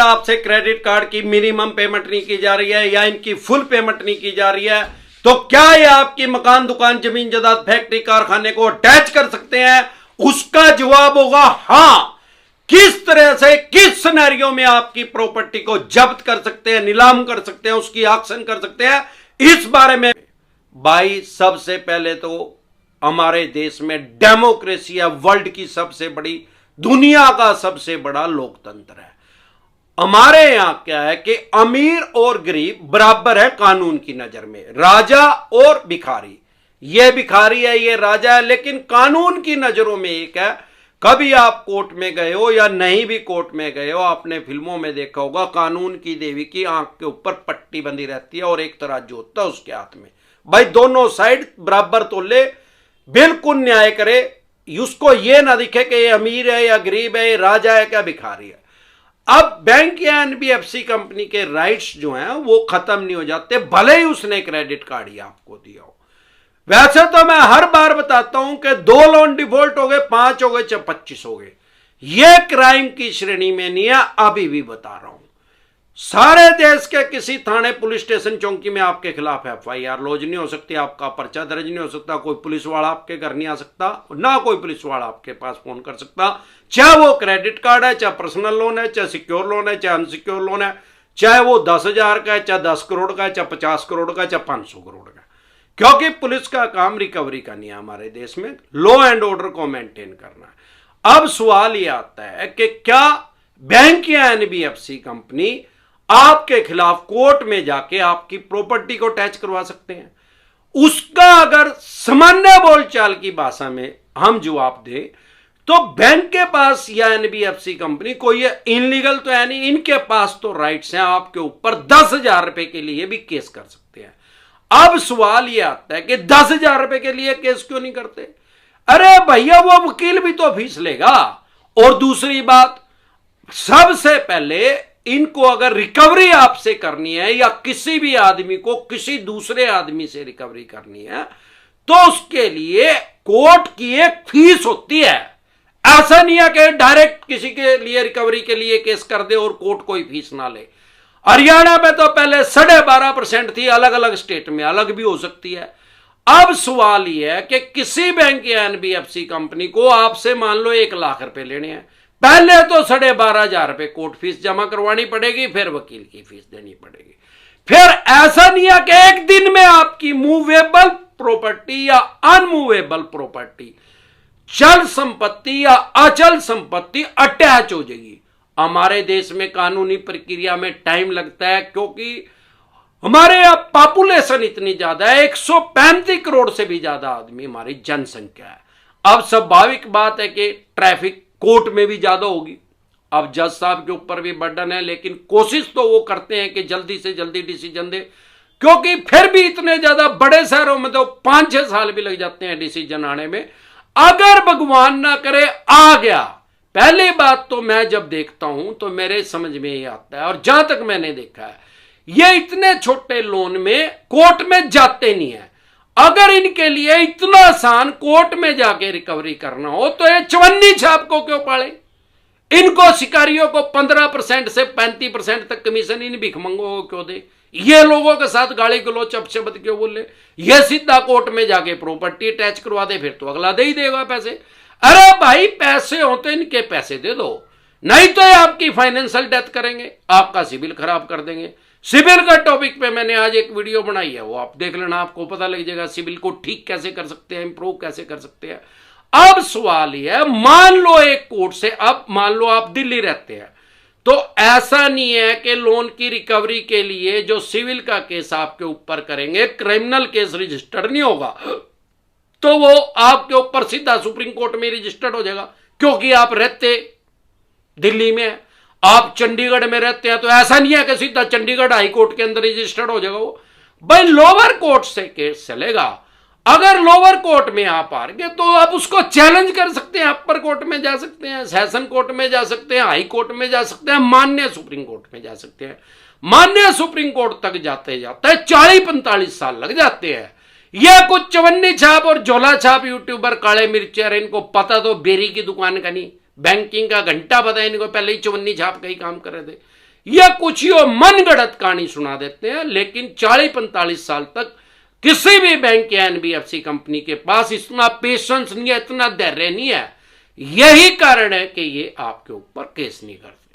आपसे credit card की minimum payment नहीं की जा रही है या इनकी फुल पेमेंट नहीं की जा रही है, तो क्या ये आपकी मकान, दुकान, जमीन जायदाद, फैक्ट्री, कारखाने को अटैच कर सकते हैं? उसका जवाब होगा हां। किस तरह से, किस सिनेरियो में आपकी प्रॉपर्टी को जब्त कर सकते हैं, नीलाम कर सकते हैं, उसकी ऑक्शन कर सकते हैं, इस बारे में भाई सबसे पहले तो हमारे देश में डेमोक्रेसी है, वर्ल्ड की सबसे बड़ी, दुनिया का सबसे बड़ा लोकतंत्र है। हमारे यहां क्या है कि अमीर और गरीब बराबर है कानून की नजर में, राजा और भिखारी। ये भिखारी है, ये राजा है, लेकिन कानून की नजरों में एक है। कभी आप कोर्ट में गए हो या नहीं भी कोर्ट में गए हो, आपने फिल्मों में देखा होगा, कानून की देवी की आंख के ऊपर पट्टी बंधी रहती है और एक तराजू होता है उसके हाथ में। भाई दोनों साइड बराबर तोले, बिल्कुल न्याय करे, उसको ये ना दिखे कि ये अमीर है या गरीब है, ये राजा है क्या भिखारी है। अब बैंक या एनबीएफसी कंपनी के राइट्स जो हैं वो खत्म नहीं हो जाते, भले ही उसने क्रेडिट कार्ड ही आपको दिया हो। वैसे तो मैं हर बार बताता हूं कि 2 लोन डिफॉल्ट हो गए, 5 हो गए, चाहे 25 हो गए, ये क्राइम की श्रेणी में नहीं है। अभी भी बता रहा हूं, सारे देश के किसी थाने, पुलिस स्टेशन, चौकी में आपके खिलाफ एफआईआर लॉन्च नहीं हो सकती, आपका पर्चा दर्ज नहीं हो सकता, कोई पुलिस वाला आपके घर नहीं आ सकता, ना कोई पुलिस वाला आपके पास फोन कर सकता, चाहे वो क्रेडिट कार्ड है, चाहे पर्सनल लोन है, चाहे सिक्योर लोन है, चाहे अनसिक्योर लोन है, चाहे वो 10,000 का है, चाहे 10 करोड़ का है, चाहे 50 करोड़ का है, चाहे 500 करोड़ का है। क्योंकि पुलिस का काम रिकवरी का नहीं है, हमारे देश में लॉ एंड ऑर्डर को मेंटेन करना है। अब सवाल यह आता है कि क्या बैंक या एनबीएफसी कंपनी आपके खिलाफ कोर्ट में जाके आपकी प्रॉपर्टी को अटैच करवा सकते हैं? उसका अगर सामान्य बोलचाल की भाषा में हम जवाब दें तो बैंक के पास या एनबीएफसी कंपनी को ये इनलीगल तो है नहीं, इनके पास तो राइट्स हैं, आपके ऊपर 10,000 रुपए के लिए भी केस कर सकते हैं। अब सवाल यह आता है कि 10,000 रुपए के लिए केस क्यों नहीं करते? अरे भैया वो वकील भी तो फीस लेगा। और दूसरी बात, सबसे पहले इनको अगर रिकवरी आपसे करनी है या किसी भी आदमी को किसी दूसरे आदमी से रिकवरी करनी है तो उसके लिए कोर्ट की एक फीस होती है। ऐसा नहीं है कि डायरेक्ट किसी के लिए रिकवरी के लिए केस कर दे और कोर्ट कोई फीस ना ले। हरियाणा में तो पहले 12.5% थी, अलग अलग स्टेट में अलग भी हो सकती है। अब सवाल यह है कि किसी बैंक या एनबीएफसी कंपनी को आपसे मान लो 1 लाख रुपए लेने हैं, पहले तो 12,500 रुपए कोर्ट फीस जमा करवानी पड़ेगी, फिर वकील की फीस देनी पड़ेगी। फिर ऐसा नहीं है कि एक दिन में आपकी मूवेबल प्रॉपर्टी या अनमूवेबल प्रॉपर्टी, चल संपत्ति या अचल संपत्ति अटैच हो जाएगी। हमारे देश में कानूनी प्रक्रिया में टाइम लगता है क्योंकि हमारे यहां पॉपुलेशन इतनी ज्यादा है, 135 करोड़ से भी ज्यादा आदमी हमारी जनसंख्या है। अब स्वाभाविक बात है कि ट्रैफिक कोर्ट में भी ज्यादा होगी। अब जज साहब के ऊपर भी बर्डन है, लेकिन कोशिश तो वो करते हैं कि जल्दी से जल्दी डिसीजन दे, क्योंकि फिर भी इतने ज्यादा बड़े शहरों में तो 5-6 साल भी लग जाते हैं डिसीजन आने में। अगर भगवान ना करे आ गया, पहली बात तो मैं जब देखता हूं तो मेरे समझ में ये आता है, और जहां तक मैंने देखा है ये इतने छोटे लोन में कोर्ट में जाते नहीं है। अगर इनके लिए इतना आसान कोर्ट में जाके रिकवरी करना हो तो ये चवन्नी छाप को क्यों पाले? इनको शिकारियों को 15% से 35% तक कमीशन इन भिखमंगों को क्यों दे? ये लोगों के साथ गाली गलौच अपशब्द क्यों बोले? ये सीधा कोर्ट में जाके प्रॉपर्टी अटैच करवा दे, फिर तो अगला दे ही देगा पैसे। अरे भाई पैसे हो तो इनके पैसे दे दो, नहीं तो ये आपकी फाइनेंशियल डेथ करेंगे, आपका सिविल खराब कर देंगे। सिविल का टॉपिक पे मैंने आज एक वीडियो बनाई है, वो आप देख लेना, आपको पता लग जाएगा सिविल को ठीक कैसे कर सकते हैं, इंप्रूव कैसे कर सकते हैं। अब सवाल यह है, मान लो एक कोर्ट से, अब मान लो आप दिल्ली रहते हैं, तो ऐसा नहीं है कि लोन की रिकवरी के लिए जो सिविल का केस आपके ऊपर करेंगे, क्रिमिनल केस रजिस्टर्ड नहीं होगा, तो वो आपके ऊपर सीधा सुप्रीम कोर्ट में रजिस्टर्ड हो जाएगा, क्योंकि आप रहते दिल्ली में, आप चंडीगढ़ में रहते हैं, तो ऐसा नहीं है कि सीधा चंडीगढ़ हाई कोर्ट के अंदर रजिस्टर्ड हो जाएगा वो। भाई लोअर कोर्ट से केस चलेगा, अगर लोअर कोर्ट में आप आ गए तो आप उसको चैलेंज कर सकते हैं, अपर कोर्ट में जा सकते हैं, सेशन कोर्ट में जा सकते हैं, हाई कोर्ट में जा सकते हैं, माननीय सुप्रीम कोर्ट में जा सकते हैं। माननीय सुप्रीम कोर्ट तक जाते जाते 40-45 साल लग जाते हैं। यह कुछ चवन्नी छाप और झोला छाप यूट्यूबर काले मिर्चर, इनको पता तो बेरी की दुकान का नहीं, बैंकिंग का घंटा पता है इनको, पहले ही चवन्नी छाप का ही काम कर रहे थे। या कुछ ही मनगढ़ंत कहानी सुना देते हैं। लेकिन 40-45 साल तक किसी भी बैंक या एनबीएफसी कंपनी के पास इतना पेशेंस नहीं है, इतना धैर्य नहीं है। यही कारण है कि ये आपके ऊपर केस नहीं करते।